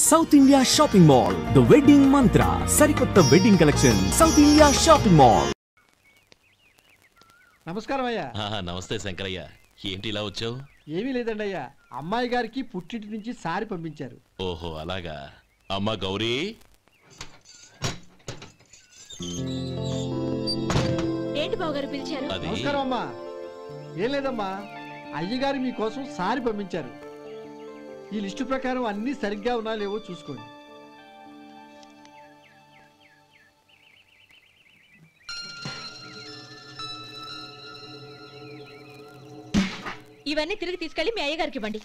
South India shopping mall the wedding మంత్ర సరికొత్త wedding collection south India shopping mall. నమస్కారం అయ్యా. నమస్తే శంకరయ్య, ఏంటి ఇలా వచ్చావు? ఏమీ లేదండి అయ్యా, అమ్మాయి గారికి పుట్టింటి నుంచి సారి పంపించారు. ఓహో అలాగా. అమ్మా గౌరీ, ఏంటి బావగారు పిలిచారు? నమస్కారం అమ్మా. ఏం లేదమ్మా, అయ్యగారు మీకోసం సారి పంపించారు. ఈ లిస్టు ప్రకారం అన్ని సరిగ్గా ఉన్నా లేవో చూసుకోండి. ఇవన్నీ తిరిగి తీసుకెళ్లి మీ అయ్యగారికి ఇవ్వండి.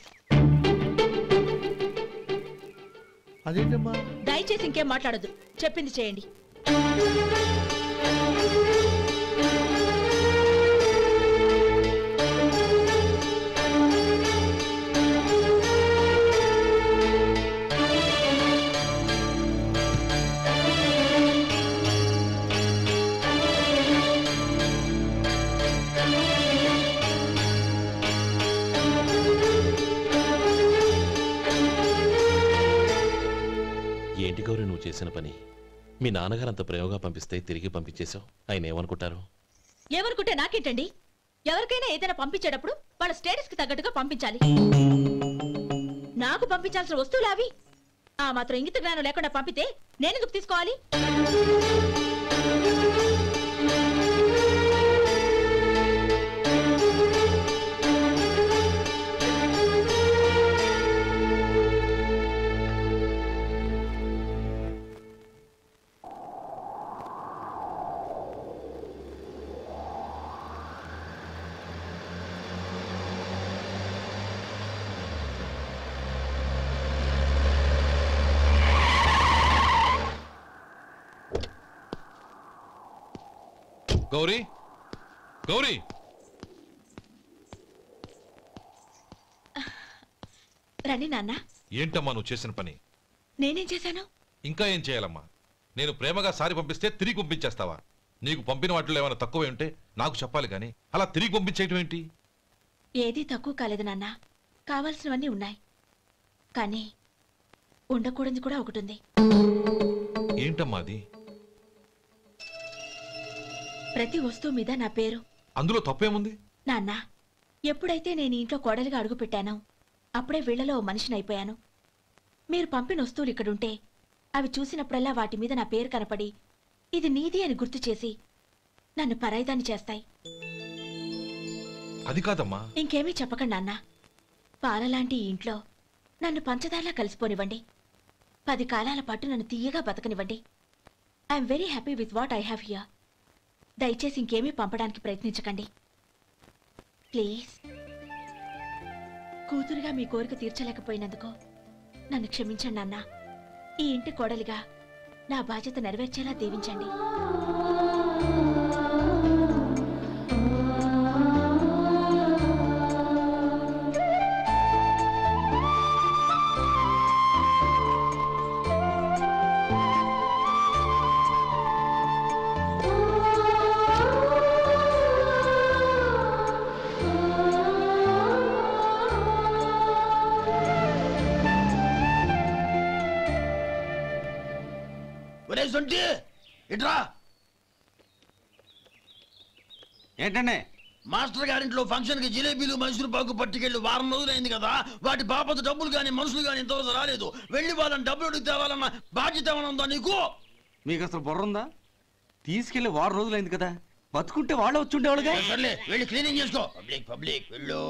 అదేంటమ్మా? దయచేసి ఇంకేం మాట్లాడొద్దు, చెప్పింది చేయండి. ఏంటి గౌరీ నువ్వు చేసిన పని? మీ నాన్నగారు అంత ప్రేమగా పంపిస్తే తిరిగి పంపించేశావు. ఆయన ఏమనుకుంటారు? ఏమనుకుంటే నాకేంటండి? ఎవరికైనా ఏదైనా పంపించేటప్పుడు వాళ్ళ స్టేటస్ కి తగ్గట్టుగా పంపించాలి. నాకు పంపించాల్సిన వస్తువులు అవి. ఆ మాత్రం ఇంగిత జ్ఞానం లేకుండా పంపితే నేనెందుకు తీసుకోవాలి? గౌరీ, గౌరీ, రండి నాన్న. ఏంటమ్మా నువ్వు చేసిన పని? నేనేం చేశాను? ఇంకా ఏం చేయాలమ్మా? నేను ప్రేమగా సారి పంపిస్తే తిరిగి పంపించేస్తావా? నీకు పంపిన వాటిలో ఏమైనా తక్కువ ఉంటే నాకు చెప్పాలి కానీ అలా తిరిగి పంపించేయటం ఏంటి? ఏదీ తక్కువ కాలేదు నాన్న, కావాల్సినవన్నీ ఉన్నాయి. కానీ ఉండకూడదు కూడా ఒకటి ఉంది. ఏంటమ్మా అది? ప్రతి వస్తువు మీద నా పేరు. అందులో తప్పేముంది? నాన్న, ఎప్పుడైతే నేను ఇంట్లో కోడలిగా అడుగు పెట్టానో అప్పుడే వీళ్లలో మనిషిని అయిపోయాను. మీరు పంపిన వస్తువులు ఇక్కడుంటే అవి చూసినప్పుడల్లా వాటి మీద నా పేరు కనపడి ఇది నీది అని గుర్తు చేసి నన్ను పరాయిదాన్ని చేస్తాయి. అది కాదమ్మా. ఇంకేమీ చెప్పకండి నాన్న. పాలలాంటి ఈ ఇంట్లో నన్ను పంచదారలా కలిసిపోనివ్వండి. 10 కాలాల పాటు నన్ను తీయగా బతకనివ్వండి. I'm very happy with what I have here. దయచేసి ఇంకేమీ పంపడానికి ప్రయత్నించకండి ప్లీజ్. కూతురుగా మీ కోరిక తీర్చలేకపోయినందుకు నన్ను క్షమించండి నాన్న. ఈ ఇంటి కోడలిగా నా బాధ్యత నెరవేర్చేలా దీవించండి. ఏంటండి? మాస్టర్ గారింట్లో ఫంక్షన్ కి జిలేబీలు మైసూరు పాకు పట్టుకెళ్ళి వారం రోజులైంది కదా, వాటి బాపత డబ్బులు కానీ మనుషులు కానీ ఇంతవరకు రాలేదు. వెళ్ళి వాళ్ళని డబ్బులు అడిగి తేవాలన్న బాధ్యత ఏమైనా ఉందా నీకు? మీకు అసలు బుర్ర ఉందా? తీసుకెళ్లి వారం రోజులైంది కదా, బతుకుంటే వాళ్ళు వచ్చి ఉండేవాళ్ళుగా. సర్లే వెళ్ళి క్లీనింగ్ చేసుకో. పబ్లిక్ వెళ్ళు.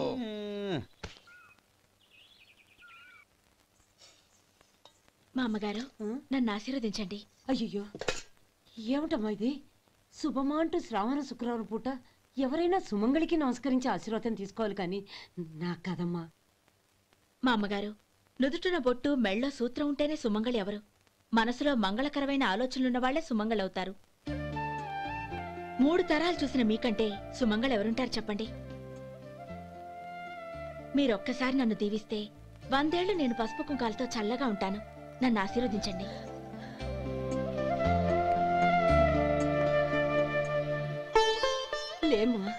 మా అమ్మగారు నన్ను ఆశీర్వదించండి. అయ్యో ఏమిటమ్మా ఇది? శుభమా అంటూ శ్రావణ శుక్రవారం పూట ఎవరైనా సుమంగళికి నమస్కరించి ఆశీర్వాదం తీసుకోవాలి కానీ నాకు కదమ్మా. మా అమ్మగారు, నుదుటిన బొట్టు మెళ్ళో సూత్రం ఉంటేనే సుమంగళి ఎవరు? మనసులో మంగళకరమైన ఆలోచనలున్న వాళ్లే సుమంగళవుతారు. 3 తరాలు చూసిన మీకంటే సుమంగళ ఎవరుంటారు చెప్పండి? మీరొక్కసారి నన్ను దీవిస్తే 100 ఏళ్లు నేను పసుపు కుంకాలతో చల్లగా ఉంటాను. నన్ను ఆశీర్వదించండి. లేమ్మా,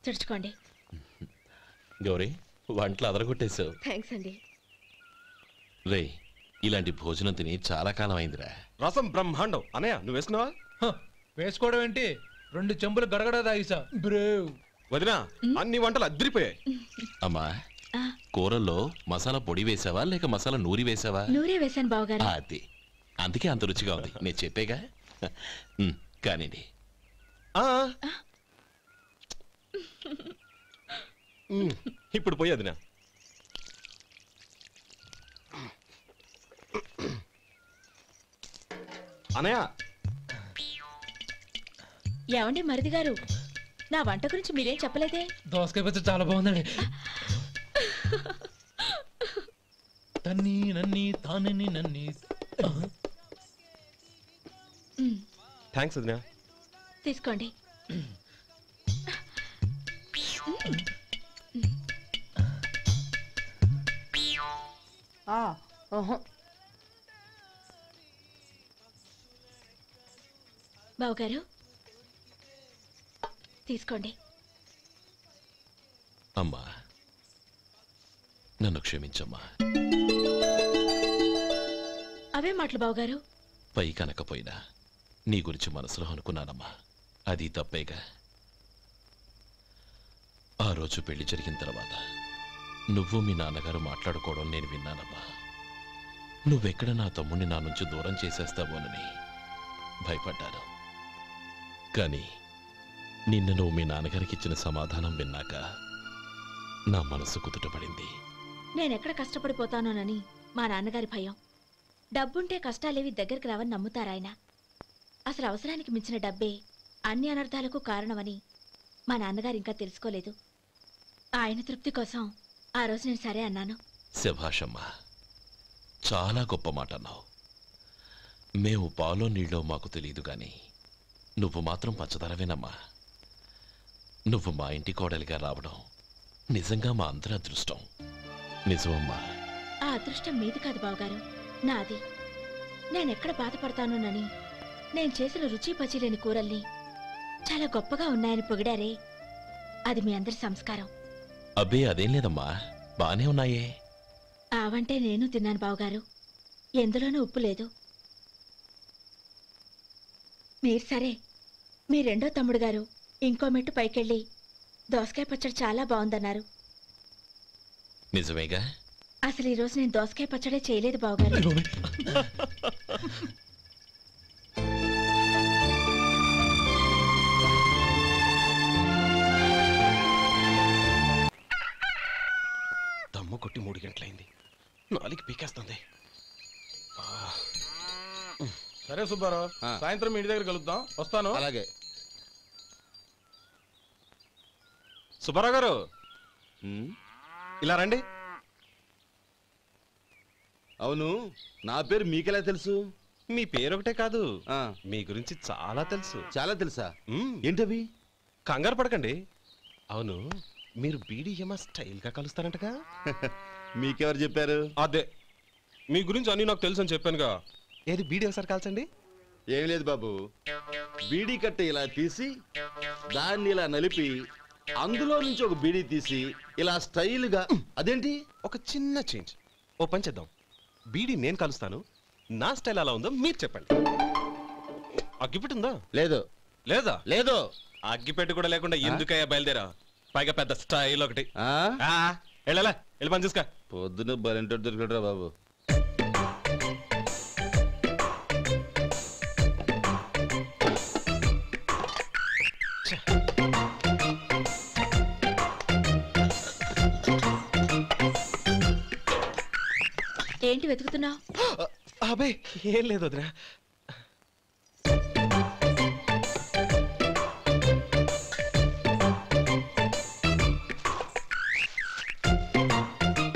తుడుచుకోండి. గౌరీ వంటలు అదరగొట్టేశావు. థ్యాంక్స్ అండి. రే ఇలాంటి భోజనం తిని చాలా కాలం అయిందిరా. రసం బ్రహ్మాండం. అనయ్య నువ్వు వేసుకున్నావా? వేసుకోవడం ఏంటి, 2 చెంబులు గడగడ తాగిసా. బ్రేవ్ వదినా అన్ని వంటలు అద్దరిపోయాయి. అమ్మా కూరల్లో మసాలా పొడి వేసావా లేక మసాలా నూరి వేసావా? నూరే వేశాను బావగారు. అది అందుకే అంత రుచిగా ఉంది. నేను చెప్పేగా. కానివ్వండి. ఇప్పుడు పోయి వదినా. అనయ్య ఏమండి మరిది గారు, నా వంట గురించి మీరేం చెప్పలేదే? దోసకాయ పచ్చడి చాలా బాగుందండి. తన్ని నన్ని తానని నన్ని. థ్యాంక్స్ వదినా. తీసుకోండి. బావగారు తీసుకోండి. అమ్మా నన్ను క్షమించమ్మా. అవే మాటలు బావగారు. పై కనకపోయినా నీ గురించి మనసులో అనుకున్నానమ్మా. అది తప్పేగా. ఆ రోజు పెళ్లి జరిగిన తర్వాత నువ్వు మీ నాన్నగారు మాట్లాడుకోవడం నేను విన్నానమ్మా. నువ్వెక్కడ నా తమ్ముడిని నా నుంచి దూరం చేసేస్తావోనని భయపడ్డాను. కానీ నిన్న నువ్వు మీ నాన్నగారికి ఇచ్చిన సమాధానం విన్నాక నా మనసు కుదుటపడింది. నేనెక్కడ కష్టపడిపోతానోనని మా నాన్నగారి భయం. డబ్బుంటే కష్టాలేవి దగ్గరికి రావని నమ్ముతారాయన. అసలు అవసరానికి మించిన డబ్బే అన్ని అనర్థాలకు కారణమని మా నాన్నగారు ఇంకా తెలుసుకోలేదు. ఆయన తృప్తి కోసం ఆ రోజు నేను సరే అన్నాను. శభాషమ్మా, చాలా గొప్ప మాట అన్నావు. మేము పాలో నీళ్ళో మాకు తెలియదు గాని నువ్వు మాత్రం పంచదారవేనమ్మా. నువ్వు మా ఇంటి కోడలిగా రావడం నిజంగా మా అందరి అదృష్టం. నిజమమ్మా. ఆ అదృష్టం మీది కాదు బావగారు, నాది. నేనెక్కడ బాధపడతానోనని నేను చేసిన రుచి పచిలేని కూరల్ని చాలా గొప్పగా ఉన్నాయని పొగిడారే, అది మీ అందరి సంస్కారం. అబ్బే అదేం లేదమ్మా, బానే ఉన్నాయే. ఆవంటే నేను తిన్నాను బావగారు, ఎందులోనూ ఉప్పు లేదు. మీరు సరే, మీ రెండో తమ్ముడు గారు ఇంకో మెట్టు పైకెళ్ళి దోసకాయ పచ్చడి చాలా బాగుందన్నారు. నిజమేగా? అసలు ఈరోజు నేను దోసకాయ పచ్చడే చేయలేదు బావగారు. దమ్ము కొట్టి 3 గంటలైంది. 4కి పీకేస్తుంది. సరే సుబ్బారావు, సాయంత్రం మీ ఇంటి దగ్గర కలుద్దాం. వస్తాను. అలాగే. సుబ్బారావు గారు ఇలా రండి. అవును, నా పేరు మీకెలా తెలుసు? మీ పేరు ఒకటే కాదు, మీ గురించి చాలా తెలుసు. చాలా తెలుసా? ఏంటవి? కంగారు పడకండి. అవును, మీరు బీడీఎంఆ స్టైల్గా కలుస్తారంటగా? మీకెవరు చెప్పారు? అదే, మీ గురించి అన్నీ నాకు తెలుసు అని చెప్పానుగా. ఏది బీడీ ఒకసారి కాల్చండి. ఏం లేదు బాబు, బీడీ కట్ట ఇలా తీసి దాన్ని ఇలా నలిపి అందులో నుంచి ఒక బీడీ తీసి ఇలా స్టైల్గా. అదేంటి? ఒక చిన్న చేంజ్. ఓ పని చేద్దాం, బీడీ నేను కలుస్తాను, నా స్టైల్ అలా ఉందో మీరు చెప్పండి. అగ్గిపెట్టి ఉందా? లేదు. లేదా? లేదు. అగ్గిపెట్టి కూడా లేకుండా ఎందుకయ్యా బయలుదేరా? పైగా పెద్ద స్టైల్ ఒకటి. వెళ్ళాలా, వెళ్ళి పని చూసుకో. పొద్దున బలంటో దొరికడరా బాబు. ఏంటి వెతుకుతున్నావు? అబే ఏం లేదు వదినా.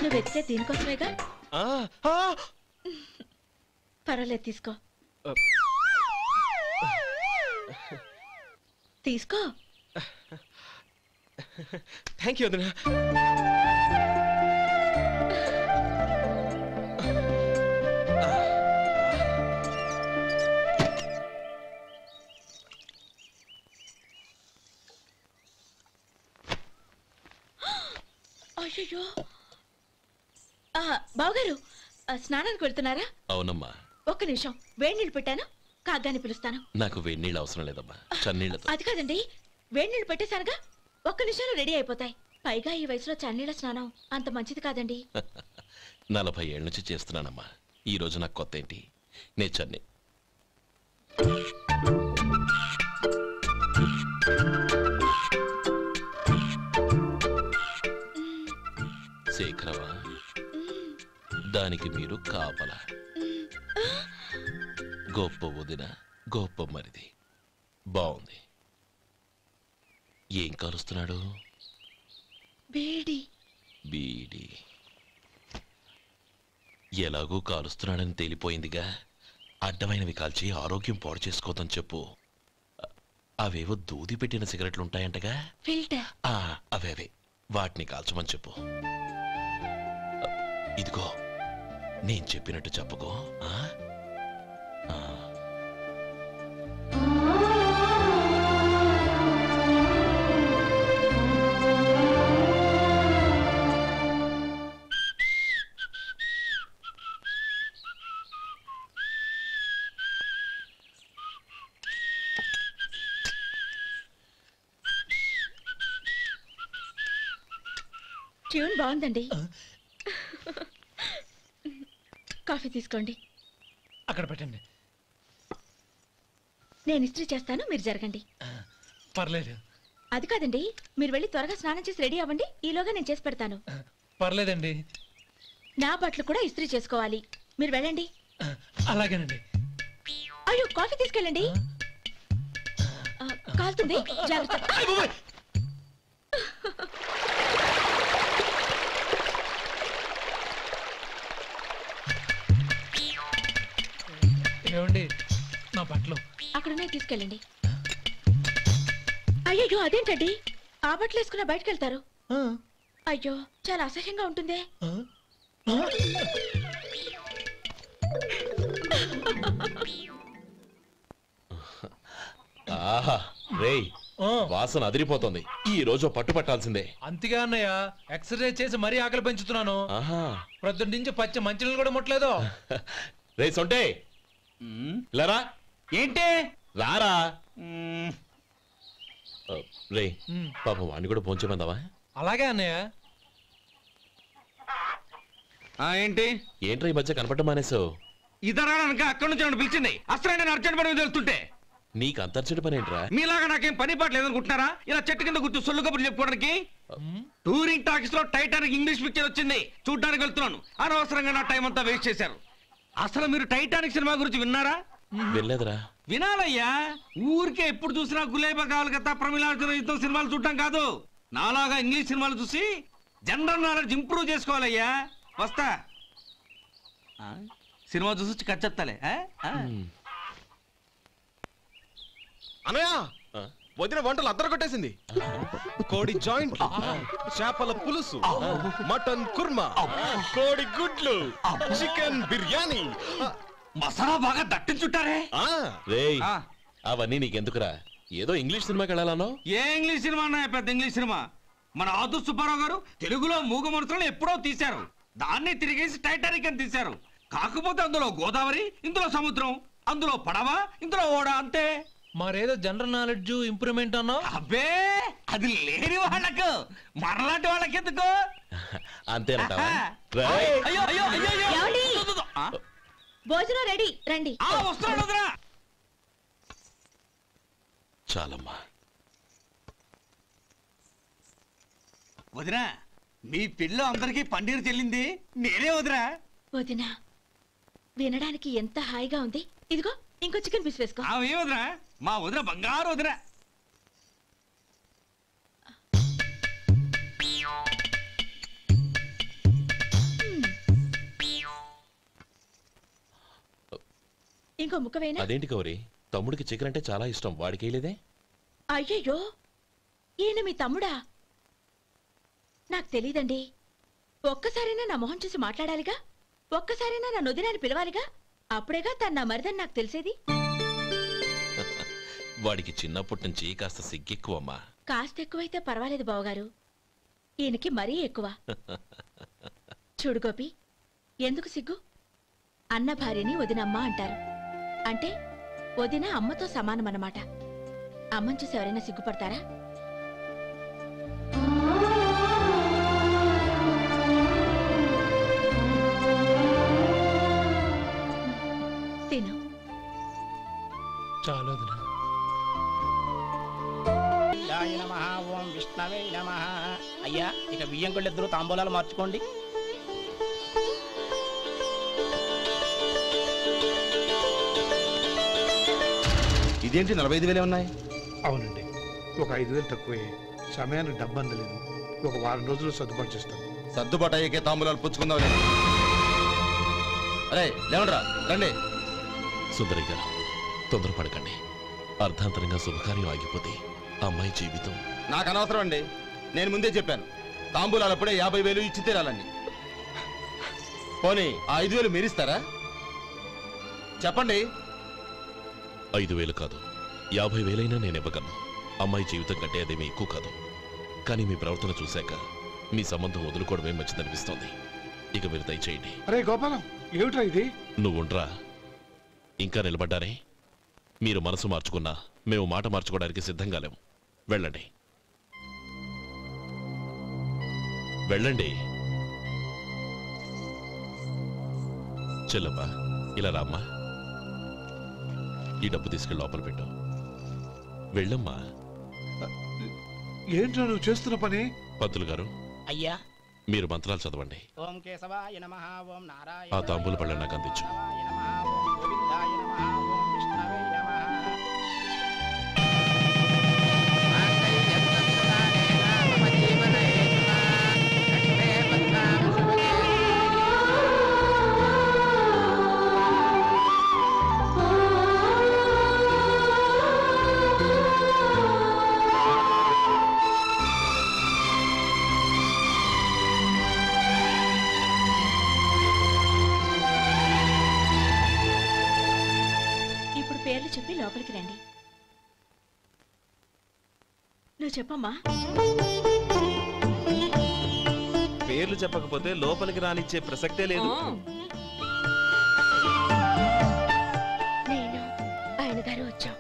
నువ్వు వెతికే దీనికోసమేగా. పర్వాలేదు, తీసుకో తీసుకో. థ్యాంక్ యూ వదినా. అయ్యో బావగారు స్నానానికి వెళ్తున్నారా? అవునమ్మా. ఒక్క నిమిషం, వేడి నీళ్ళు పెట్టాను, కాగ్గాని పిలుస్తాను. నాకు వేడి నీళ్ళు అవసరం లేదమ్మా, చన్నీళ్ళతో. అది కాదండి, వేడి నీళ్ళు పెట్టేశానుగా, ఒక్క నిమిషంలో రెడీ అయిపోతాయి. పైగా ఈ వయసులో చన్నీళ్ళ స్నానం అంత మంచిది కాదండి. 40 ఏళ్ళ నుంచి చేస్తున్నానమ్మా. ఈ రోజు నాకు కొత్త ఏంటి? నే చన్ని. శేఖరవా, దానికి మీరు కాపలా. గొప్ప వదిన, గొప్ప మరిది. బాగుంది. ఏం కాలుస్తున్నాడు? బీడి. బీడి ఎలాగూ కాలుస్తున్నాడని తేలిపోయిందిగా. అడ్డమైనవి కాల్చి ఆరోగ్యం పాడు చేసుకోదని చెప్పు. అవేవో దూది పెట్టిన సిగరెట్లు ఉంటాయంటగా, ఫిల్టర్. అవే వాటిని కాల్చమని చెప్పు. ఇదిగో నేను చెప్పినట్టు చెప్పుకో. ట్యూన్ బాగుందండి. కాఫీ తీసుకోండి. అక్కడ పెట్టండి. నేను ఇస్త్రీ చేస్తాను, మీరు జరగండి. పర్లేదు. అది కాదండి, మీరు వెళ్ళి త్వరగా స్నానం చేసి రెడీ అవ్వండి, ఈలోగా నేను చేసి పెడతాను. పర్లేదండి. నా బట్టలు కూడా ఇస్త్రీ చేసుకోవాలి, మీరు వెళ్ళండి. అలాగేనండి. అయ్యో, కాఫీ తీసుకెళ్ళండి. కాలుతుంది, జాగ్రత్త. ఏమండి, నా బట్టలు అక్కడున్నాయి, తీసుకెళ్ళండి. అయ్యో, అదేంటండి, ఆ బట్టలు వేసుకున్న బయటకు వెళ్తారు? అయ్యో, చాలా అసహ్యంగా ఉంటుందే. ఆహా రేయ్, వాసన అదిరిపోతుంది. ఈ రోజు పట్టు పట్టాల్సిందే. అంతగా అన్నయ్య, ఎక్సర్సైజ్ చేసి మరీ ఆకలి పెంచుతున్నాను. ప్రొద్దున నుంచి పచ్చ మంచినీళ్ళు కూడా ముట్టలేదు. రే సొంటే, లరా. ఏంటి? రారా. రే పాపం వాడిని కూడా పోంచమందావా? అలాగే అన్నయ్య. ఏంటి ఏంట్రా ఈ మధ్య కనపడటం మానేసావు? ఇదరా అక్కడి నుంచి నన్ను పిలిచింది. అసలు నేను అర్జెంట్ పని మీద వెళ్తుంటే నీకు అంతర్చడి పని ఏంట్రా? మీలాగా నాకేం పని పాట లేదనుకుంటున్నారా? ఇలా చెట్టు కింద కూర్చో సొల్లు కబుర్లు చెప్పుకోవడానికి. టూరింగ్ టాకీస్ లో టైటానిక్ ఇంగ్లీష్ పిక్చర్ వచ్చింది, చూడ్డానికి వెళ్తున్నాను. అనవసరంగా నా టైం అంతా వేస్ట్ చేశారు. అసలు మీరు టైటానిక్ సినిమా గురించి విన్నారా? వెళ్ళలేదురా. వినాలయ్యా. ఊరికే ఎప్పుడు చూసినా గులేబా కావాలి కదా, ప్రమిళార్జున యుద్ధం సినిమాలు చూడటం కాదు. నాలాగా ఇంగ్లీష్ సినిమాలు చూసి జనరల్ నాలెడ్జ్ ఇంప్రూవ్ చేసుకోవాలయ్యా. వస్తా. సినిమా చూసి కథ చెప్తాలే. అనయ్య, వదిన వంటలు అద్దరు కొట్టేసింది. కోడి జాయింట్, చేపల పులుసు, మటన్ కుర్మా, కోడి గుడ్లు, చికెన్ బిర్యానీ, మసాలా బాగా దట్టించుంటారే. రేయ్, అవన్నీ నీకెందుకురా? ఏదో ఇంగ్లీష్ సినిమాకి వెళ్ళాలనో. ఏ ఇంగ్లీష్ సినిమా అన్నా? పెద్ద ఇంగ్లీష్ సినిమా. మన ఆదు సుబ్బారావు గారు తెలుగులో మూగ మనుషులను ఎప్పుడో తీశారు. దాన్ని తిరిగేసి టైటానిక్ అని తీశారు. కాకపోతే అందులో గోదావరి, ఇందులో సముద్రం, అందులో పడవ, ఇందులో ఓడ, అంతే. మరేదో జనరల్ నాలెడ్జ్ ఇంప్రూవ్మెంట్ అన్నా? అబ్బే, అది లేని వాళ్ళకు, మరలాంటి వాళ్ళకి ఎందుకు? అంతేనంటావా? అయ్యో అయ్యో అయ్యో, భోజనం రెడీ, రండి. వస్తున్నాడు వదరా. చాలమ్మా. వదినా, మీ పిల్ల అందరికీ పన్నీరు చెల్లింది నేనే వదినా. వదినా, వినడానికి ఎంత హాయిగా ఉంది. ఇదిగో ఇంకో చికెన్ పీస్ వేసుకో. ఏ వదినా, మా వదిన బంగారు వదినా. ఇంకో ముక్క వేయనా? అదేంటి కౌరి, తమ్ముడికి చికెన్ అంటే చాలా ఇష్టం, వాడికి వేయలేదే? అయ్యయ్యో, ఈయన మీ తమ్ముడా? నాకు తెలీదండి. ఒక్కసారైనా నా మొహం చూసి మాట్లాడాలిగా, ఒక్కసారైనా నా నొదినాన్ని పిలవాలిగా, అప్పుడేగా తన నా మరిదని నాకు తెలిసేది. వాడికి చిన్నప్పటి నుంచి కాస్త సిగ్గెక్కువమ్మా. కాస్త ఎక్కువైతే పర్వాలేదు బావగారు. ఈయనకి మరీ ఎక్కువ. చూడు గోపి, ఎందుకు సిగ్గు? అన్న భార్యని వదినమ్మ అంటారు. అంటే వదిన అమ్మతో సమానమన్నమాట. అమ్మని చూసి ఎవరైనా సిగ్గుపడతారా? తిను. చాలు వదినా. ఓం విష్ణవే నమః. అయ్యా, ఇక బియ్యం కొళ్ళిద్దరూ తాంబూలాలు మార్చుకోండి. ఇదేంటి 45,000 ఉన్నాయి? అవునండి, ఒక 5,000 తక్కువే. సమయానికి డబ్బు అందలేదు. ఒక వారం రోజులు సర్దుబాటు చేస్తాను. సర్దుబాటు అయ్యకే తాంబూలాలు పుచ్చుకుందాం. అరే లేవండ్రా, రండి. సుందరి గారు, తొందరపడకండి. అర్ధాంతరంగా శుభకార్యం ఆగిపోతే అమ్మాయి జీవితం. నాకు అనవసరం అండి. నేను ముందే చెప్పాను, తాంబూలాలు అప్పుడే 50,000 ఇచ్చి తీరాలని. పోనీ ఆ 5,000 మీరిస్తారా? చెప్పండి. 5,000 కాదు, 50,000 నేను ఇవ్వగలను. అమ్మాయి జీవితం కంటే అదేమీ ఎక్కువ కాదు. కానీ మీ ప్రవర్తన చూశాక మీ సంబంధం వదులుకోవడమే మంచిదనిపిస్తోంది. ఇక మీరు దయచేయండి. అరే గోపాలం, ఏమిట్రా ఇది? నువ్వుండ్రా. ఇంకా నిలబడ్డారే? మీరు మనసు మార్చుకున్నా మేము మాట మార్చుకోవడానికి సిద్ధంగా లేము. వెళ్ళండి, వెళ్ళండి. చెల్లమ్మా, ఇలా రామ్మా. ఈ డబ్బు తీసుకెళ్ళి లోపల పెట్టు. వెళ్ళమ్మా. ఏంట్రా నువ్వు చేస్తున్న పని? పంతులు గారు, అయ్యా, మీరు మంత్రాలు చదవండి. ఓం కేశవాయ నమః. ఓం నారాయణ. ఆ తాంబూల పళ్ళ నాకు అందించు. ఓం గోవిందాయ నమః. ఓం విష్ణవే నమః. పేర్లు చెప్పి లోపలికి రండి. నువ్వు చెప్పమ్మా. పేర్లు చెప్పకపోతే లోపలికి రానిచ్చే ప్రసక్తే లేదు. నేను ఆయన గారు వచ్చాం.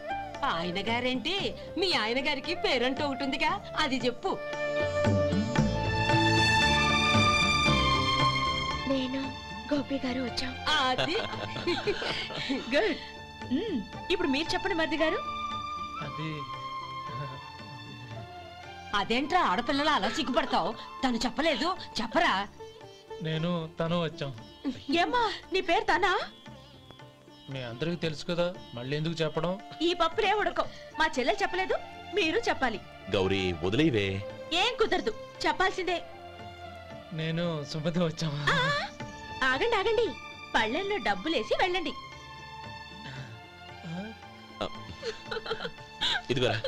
ఆయన గారేంటి? మీ ఆయన గారికి పేరంటూ ఉంటుందిగా, అది చెప్పు. నేను గోపి గారు వచ్చాం. అది గుడ్. ఇప్పుడు మీరు చెప్పండి మరిది గారు. అదేంట్రా ఆడపిల్లలు అలా సిగ్గుపడతావు? తను చెప్పలేదు, చెప్పరా. నేను తను వచ్చాం. ఏమ్మా, నీ పేరు తనా? మీ అందరికి తెలుసు కదా, మళ్ళీ ఎందుకు చెప్పడం? ఈ పప్పులే ఉడకం. మా చెల్లె చెప్పలేదు, మీరు చెప్పాలి. గౌరీ, వదిలేవే. ఏం కుదరదు, చెప్పాల్సిందే. నేను సుమతి వచ్చాం. ఆగండి ఆగండి, పళ్ళెల్లో డబ్బులేసి వెళ్ళండి. ఇదిగోరా.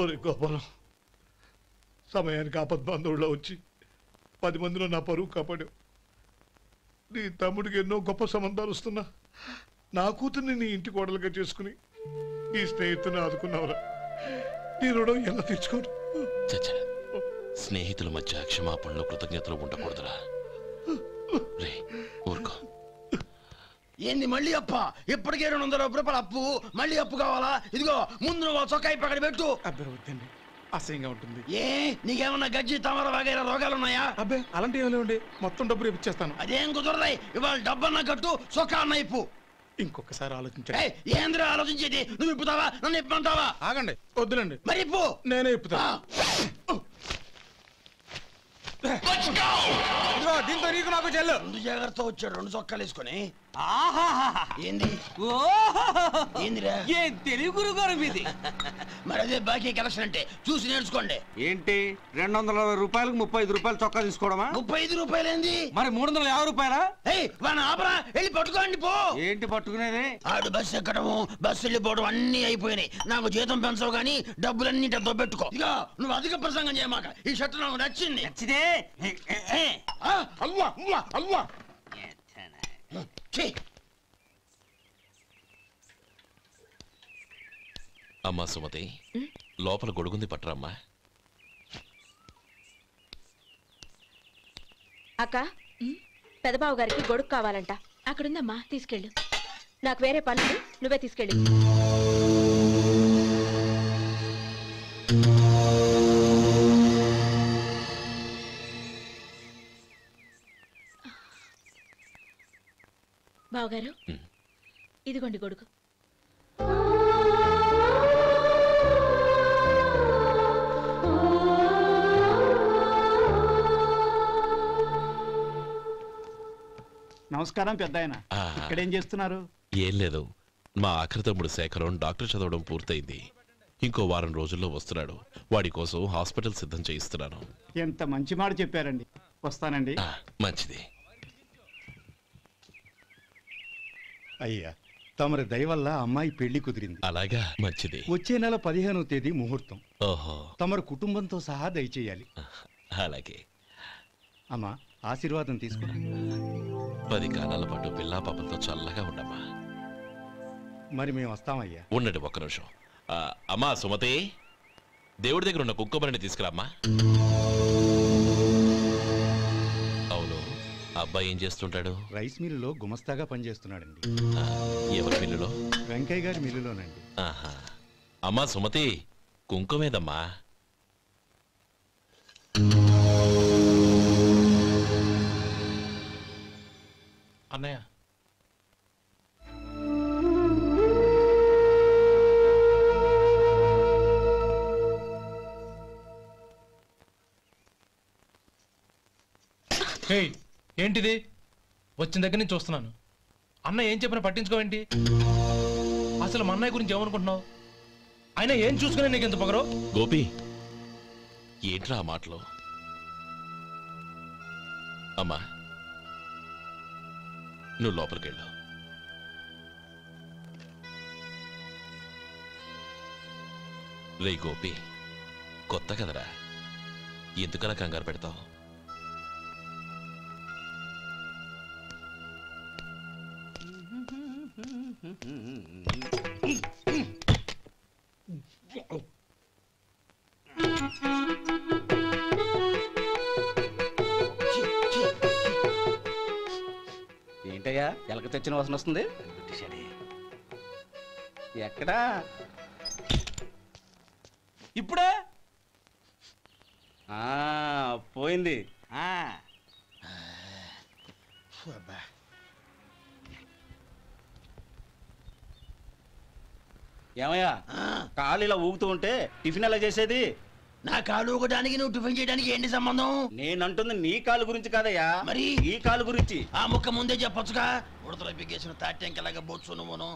ఒరే గోపాలం, సమయానికి ఆపద్బాంధవుల్లో వచ్చి 10 మందిలో నా పరువు కాపాడావు. నీ తమ్ముడికి ఎన్నో గొప్ప సంబంధాలు వస్తున్నా నా కూతుర్ని నీ ఇంటి కోడలుగా చేసుకుని నీ స్నేహితుని ఆదుకున్నావురా. నీ రుణం ఎలా తీర్చుకోరు? స్నేహితుల మధ్య క్షమాపణలు కృతజ్ఞతలు ఉండకూడదురా. రే ఊరుకో. ఏంది మళ్ళీ అప్ప? ఇప్పటికే 200 రూపాయలు అప్పు, మళ్ళీ అప్పు కావాలా? ఇదిగో ముందు నువ్వు చొక్కా పక్కన పెట్టు. అబ్బాయి వద్దండి, అసహ్యంగా ఉంటుంది. ఏ నీకేమన్నా గజ్జి తమర వగైరా రోగాలున్నాయా? అబ్బాయి అలాంటి ఏమి లేవండి, మొత్తం డబ్బు రేపు ఇచ్చేస్తాను. అదేం కుదరదాయి. ఇవాళ డబ్బన్నా కట్టు, చొక్కా అన్న ఇప్పు. ఇంకొకసారి ఆలోచించండి. ఏంద్రా ఆలోచించేది? నువ్వు ఇప్పుతావా, నన్ను ఇప్పమంటావా? ఆగండి, వద్దులండి. మరి ఇప్పు. నేనే ఇప్పుతా. దీంతో నీకు నాకు చెల్లు. 2 జాగ్రత్త వచ్చాడు, 2 చొక్కాలు వేసుకొని. ఏంది ఏందిరా? ఏం తెలుగు గురుగారు మీది? మరి అదే బాకీ కలెక్షన్ అంటే, చూసి నేర్చుకోండి. ఏంటి 220 రూపాయలకు 35 రూపాయలు చొక్కా తీసుకోవడమా? 35 రూపాయలు ఏంది? మరి 350 రూపాయలా? వాడిని ఆపరా, వెళ్ళి పట్టుకోండి పో. ఏంటి పట్టుకునేది? ఆడు బస్సు ఎక్కడము, బస్సు వెళ్ళిపోవడం అన్ని అయిపోయినాయి. నాకు జీతం పెంచవు గానీ డబ్బులన్నీ డబ్బు పెట్టుకో. ఇక నువ్వు అధిక ప్రసంగం చేయమాక. ఈ షర్ట్ నాకు నచ్చింది. నచ్చితే అల్వా అల్వా అల్వా. అమ్మా సుమతి, లోపల గొడుగుంది పట్టరమ్మా. అక్క, పెదబాబు గారికి గొడుగు కావాలంట. అక్కడుందమ్మా, తీసుకెళ్ళు. నాకు వేరే పనులు, నువ్వే తీసుకెళ్ళి. బావగారు, ఇదిగోండి గొడుగు. నమస్కారం పెద్దాయన. ఇక్కడేం చేస్తున్నారు? ఏం లేదు, మా ఆఖరి తమ్ముడు శేఖరం డాక్టర్ చదవడం పూర్తయింది. ఇంకో వారం రోజుల్లో వస్తున్నాడు. వాడి కోసం హాస్పిటల్ సిద్ధం చేయిస్తున్నాను. ఎంత మంచి మాట చెప్పారండి. వస్తానండి. మంచిది. అయ్యా, తమరి దయ వల్ల అమ్మాయి పెళ్లి కుదిరింది. అలాగా, మంచిది. వచ్చే నెల 15వ తేదీ ముహూర్తం. ఓహో. తమరు కుటుంబంతో సహా దయచేయాలి. అలాగే. అమ్మా, ఆశీర్వాదం తీసుకురా. 10 కాలాల పాటు పిల్లా పాపలతో చల్లగా ఉండమ్మా. మరి మేము వస్తామయ్యా. ఉండండి ఒక్క నిమిషం. అమ్మా సుమతి, దేవుడి దగ్గర ఉన్న కుక్కమరిని తీసుకురామ్మా. అవును, అబ్బాయి ఏం చేస్తుంటాడు? రైస్ మిల్లులో గుమస్తాగా పనిచేస్తున్నాడండి. ఎవరి మిల్లులో? వెంకయ్య గారి మిల్లులోనండి. ఆహా. అమ్మా సుమతి, కుంకుమేదమ్మా? అన్నయ్య, ఏంటిది? వచ్చిన దగ్గర నుంచి చూస్తున్నాను. అన్న ఏం చెప్పినా పట్టించుకోవేంటి? అసలు మా అన్నయ్య గురించి ఏమనుకుంటున్నావు? ఆయన ఏం చూసుకునే నీకు ఎంత పొగరు? గోపి, ఏంట్రా ఆ మాటలు? అమ్మా, నువ్వు లోపలికెళ్ళు. రే గోపి, కొత్త కదరా, ఎందుకలా కంగారు పెడతావు? ఏంటయ్యా ఎలక తెచ్చిన వాసన వస్తుంది? ఎక్కడా? ఇప్పుడే పోయింది. ఏమయ్యా, కాలు ఇలా ఊగుతూ ఉంటే టిఫిన్ ఎలా చేసేది? నా కాలు ఊగడానికి నువ్వు టిఫిన్ చేయడానికి ఏంటి సంబంధం? నేనంటుంది నీ కాలు గురించి కాదయ్యా, మరి ఈ కాలు గురించి. ఆ ముక్క ముందే చెప్పొచ్చుగా. ఉడతలో బిగ్గేసిన తాట్యంకలాగా బొచ్చు నువ్వును.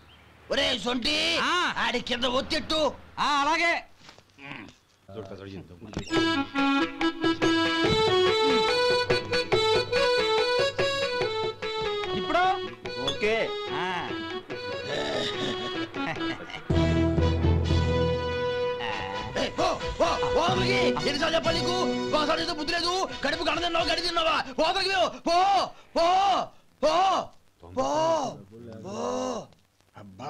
ఒరే సొంటి, ఆడి కింద ఒత్తిట్టు. అలాగే. ఇప్పుడు ఓకే. ఎన్నిసార్లు చెప్పాలి నీకు? ఒకసారి బుద్ధి లేదు. కడుపు గడ తిన్నావు, గడి తిన్నావా? పోతకి పో పో పో పో పో. అబ్బా